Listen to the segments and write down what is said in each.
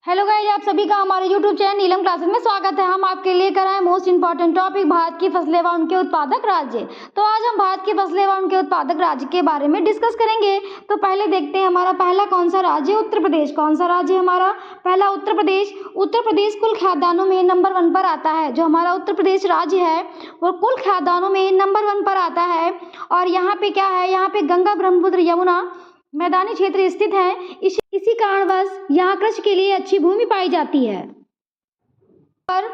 Hello guys, आप सभी का हमारे YouTube चैनल नीलम क्लासेस में स्वागत है। हम आपके लिए कर आए मोस्ट इंपॉर्टेंट टॉपिक भारत की फसलें व उनके उत्पादक राज्य। तो आज हम भारत की फसलें व उनके उत्पादक राज्य के बारे में डिस्कस करेंगे। तो पहले देखते हैं हमारा पहला कौन सा राज्य है। उत्तर प्रदेश। कौन सा राज्य है हमारा पहला? उत्तर प्रदेश। उत्तर प्रदेश कुल खाद्यान्नों में नंबर 1 पर आता है। जो हमारा उत्तर प्रदेश राज्य है वो कुल खाद्यान्नों में नंबर 1 पर आता है। और यहाँ पे क्या है, यहाँ पे गंगा ब्रह्मपुत्र यमुना मैदानी क्षेत्र स्थित है। इसी कारणवश यहाँ कृषि के लिए अच्छी भूमि पाई जाती है पर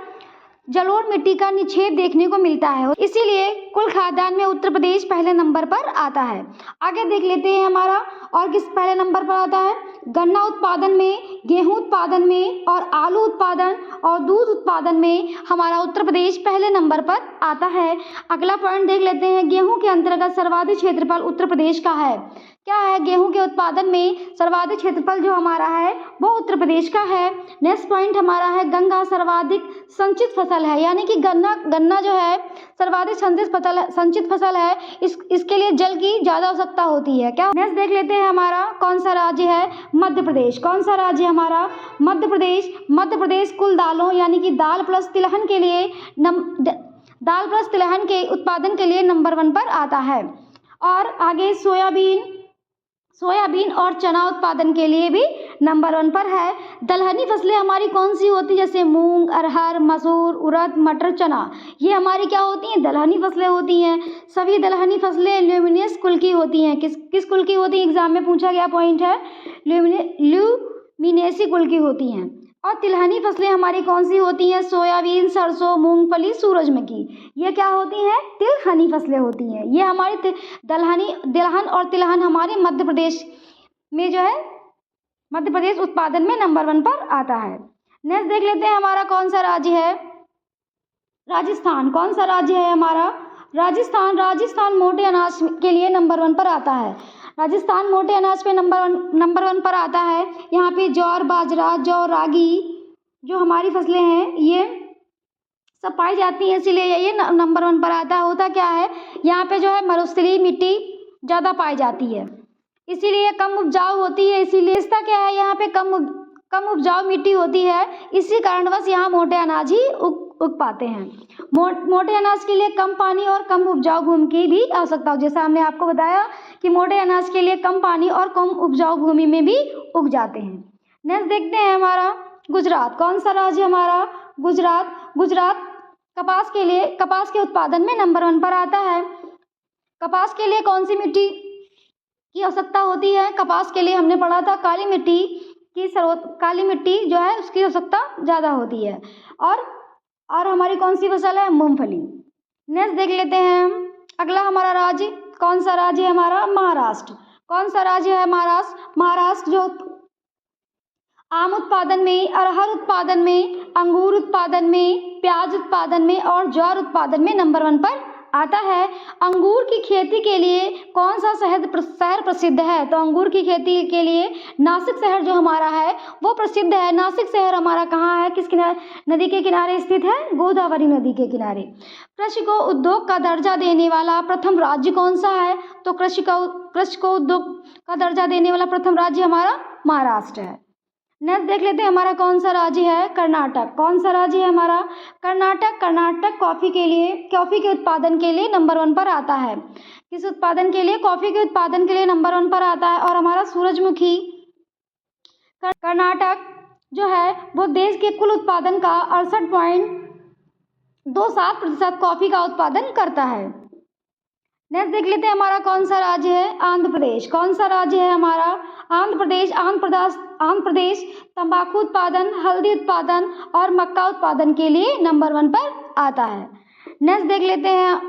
जलोढ़ मिट्टी का निक्षेप देखने को मिलता है, इसीलिए कुल खाद्यान्न में उत्तर प्रदेश पहले नंबर पर आता है। आगे देख लेते हैं हमारा और किस पहले नंबर पर आता है। गन्ना उत्पादन में, गेहूं उत्पादन में और आलू उत्पादन और दूध उत्पादन में हमारा उत्तर प्रदेश पहले नंबर पर आता है। अगला पॉइंट देख लेते हैं। गेहूं के अंतर्गत सर्वाधिक क्षेत्रफल उत्तर प्रदेश का है। क्या है? गेहूं के उत्पादन में सर्वाधिक क्षेत्रफल जो हमारा है वो उत्तर प्रदेश का है। नेक्स्ट पॉइंट हमारा है गंगा सर्वाधिक संचित फसल है, यानी कि गन्ना जो है सर्वाधिक संचित फसल है। इसके लिए जल की ज्यादा आवश्यकता होती है। क्या? नेक्स्ट देख लेते हैं हमारा कौन सा राज्य है। मध्य प्रदेश। कौन सा राज्य है हमारा? मध्य प्रदेश। मध्य प्रदेश कुल दालों यानी कि दाल प्लस तिलहन के उत्पादन के लिए नंबर 1 पर आता है। और आगे सोयाबीन और चना उत्पादन के लिए भी नंबर 1 पर है। दलहनी फसलें हमारी कौन सी होती है? जैसे मूंग, अरहर, मसूर, उड़द, मटर, चना, ये हमारी क्या होती हैं? दलहनी फसलें होती हैं। सभी दलहनी फसलें ल्यूमिनेस कुल की होती हैं। किस कुल की होती हैं? एग्जाम में पूछा गया पॉइंट है, ल्यूमिनेसी कुल की होती हैं। और तिलहनी फसलें हमारी कौन सी होती हैं? सोयाबीन, सरसों, मूंगफली, सूरजमुखी, ये क्या होती हैं? तिलहनी फसलें होती हैं। ये हमारी दलहन और तिलहन हमारे मध्य प्रदेश में जो है मध्य प्रदेश उत्पादन में नंबर 1 पर आता है। नेक्स्ट देख लेते हैं हमारा कौन सा राज्य है। राजस्थान। कौन सा राज्य है हमारा? राजस्थान मोटे अनाज के लिए नंबर 1 पर आता है। राजस्थान मोटे अनाज पे नंबर 1 पर आता है। यहाँ पे ज्वार, बाजरा, जौ, रागी जो हमारी फसलें हैं ये सब पाई जाती हैं, इसीलिए ये नंबर 1 पर आता है। होता क्या है, यहाँ पे जो है मरुस्थलीय मिट्टी ज़्यादा पाई जाती है, इसीलिए कम उपजाऊ होती है। इसीलिए इसका क्या है, यहाँ पे कम उपजाऊ मिट्टी होती है, इसी कारणवश यहाँ मोटे अनाज ही उग पाते हैं। मोटे अनाज के लिए कम पानी और कम उपजाऊ भूमि की भी आवश्यकता हो। जैसा हमने आपको बताया कि मोटे अनाज के लिए कम पानी और कम उपजाऊ भूमि में भी उग जाते हैं। नेक्स्ट देखते हैं हमारा गुजरात। कौन सा राज्य हमारा? गुजरात कपास के उत्पादन में नंबर 1 पर आता है। कपास के लिए कौन सी मिट्टी की आवश्यकता होती है? कपास के लिए हमने पढ़ा था काली मिट्टी जो है उसकी आवश्यकता ज़्यादा होती है। और हमारी कौन सी फसल है? मूंगफली। नेक्स्ट देख लेते हैं हम अगला हमारा राज्य। कौन सा राज्य है हमारा? महाराष्ट्र। कौन सा राज्य है? महाराष्ट्र जो आम उत्पादन में, अरहर उत्पादन में, अंगूर उत्पादन में, प्याज उत्पादन में और ज्वार उत्पादन में नंबर 1 पर आता है। अंगूर की खेती के लिए कौन सा शहर प्रसिद्ध है? तो अंगूर की खेती के लिए नासिक शहर जो हमारा है वो प्रसिद्ध है। नासिक शहर हमारा कहाँ है, किस नदी के किनारे स्थित है? गोदावरी नदी के किनारे। कृषि को उद्योग का दर्जा देने वाला प्रथम राज्य कौन सा है? तो कृषि को उद्योग का दर्जा देने वाला प्रथम राज्य हमारा महाराष्ट्र है। नेक्स्ट देख लेते हैं हमारा कौन सा राज्य है? कर्नाटक। कौन सा राज्य है हमारा? कर्नाटक कॉफी के उत्पादन के लिए नंबर 1 पर आता है। किस उत्पादन के लिए? कॉफी के उत्पादन के लिए नंबर 1 पर आता है। और हमारा सूरजमुखी कर्नाटक जो है वो देश के कुल उत्पादन का 68.27% कॉफी का उत्पादन करता है। नेक्स्ट देख लेते हैं हमारा कौन सा राज्य है? आंध्र प्रदेश। कौन सा राज्य है हमारा? आंध्र प्रदेश तंबाकू उत्पादन, हल्दी उत्पादन और मक्का उत्पादन के लिए नंबर 1 पर आता है। नेक्स्ट देख लेते हैं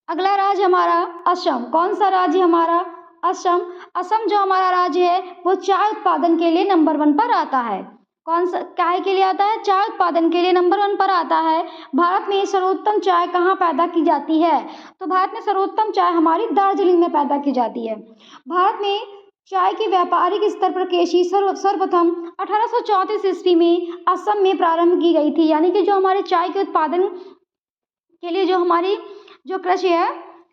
अगला राज्य हमारा असम। कौन सा राज्य हमारा? असम जो हमारा राज्य है वो चाय उत्पादन के लिए नंबर 1 पर आता है। कौन सा काय के लिए आता है? चाय उत्पादन के लिए नंबर 1 पर आता है। भारत में सर्वोत्तम चाय कहाँ पैदा की जाती है? तो भारत में सर्वोत्तम चाय हमारी दार्जिलिंग में पैदा की जाती है। भारत में चाय की व्यापारिक स्तर पर कृषि सर्वप्रथम 1834 ईस्वी में असम में प्रारंभ की गई थी, यानी कि जो हमारे चाय के उत्पादन के लिए जो हमारी कृषि है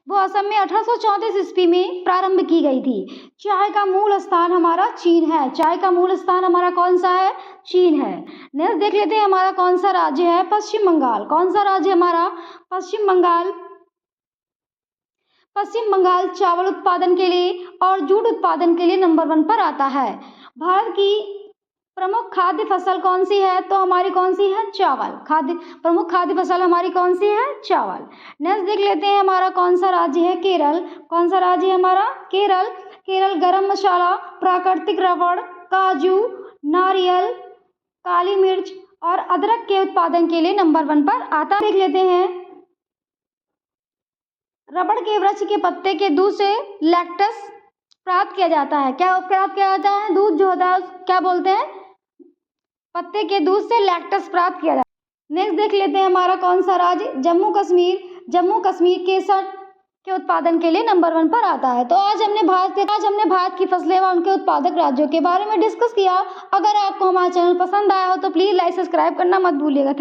वो असम में 1834 ईस्वी में प्रारंभ की गई थी। चाय का मूल स्थान हमारा चीन है। चाय का मूल स्थान हमारा कौन सा है? चीन है। नेक्स्ट देख लेते हैं हमारा कौन सा राज्य है? पश्चिम बंगाल। कौन सा राज्य हमारा? पश्चिम बंगाल। पश्चिम बंगाल चावल उत्पादन के लिए और जूट उत्पादन के लिए नंबर 1 पर आता है। भारत की प्रमुख खाद्य फसल कौन सी है? तो हमारी कौन सी है? चावल। प्रमुख खाद्य फसल हमारी कौन सी है? चावल। नेक्स्ट देख लेते हैं हमारा कौन सा राज्य है? केरल। कौन सा राज्य है हमारा? केरल। केरल गरम मसाला, प्राकृतिक रबड़, काजू, नारियल, काली मिर्च और अदरक के उत्पादन के लिए नंबर 1 पर आता है। देख लेते हैं रबड़ के वृक्ष के पत्ते के दूध से लैक्टस प्राप्त किया जाता है। क्या प्राप्त किया जाता है? दूध जो होता है क्या बोलते हैं? पत्ते के दूध से लैक्टस प्राप्त किया जाता है। नेक्स्ट देख लेते हैं हमारा कौन सा राज्य? जम्मू कश्मीर। जम्मू कश्मीर केसर के उत्पादन के लिए नंबर 1 पर आता है। तो आज हमने भारत की फसलें व उनके उत्पादक राज्यों के बारे में डिस्कस किया। अगर आपको हमारा चैनल पसंद आया हो तो प्लीज़ लाइक सब्सक्राइब करना मत भूलिएगा।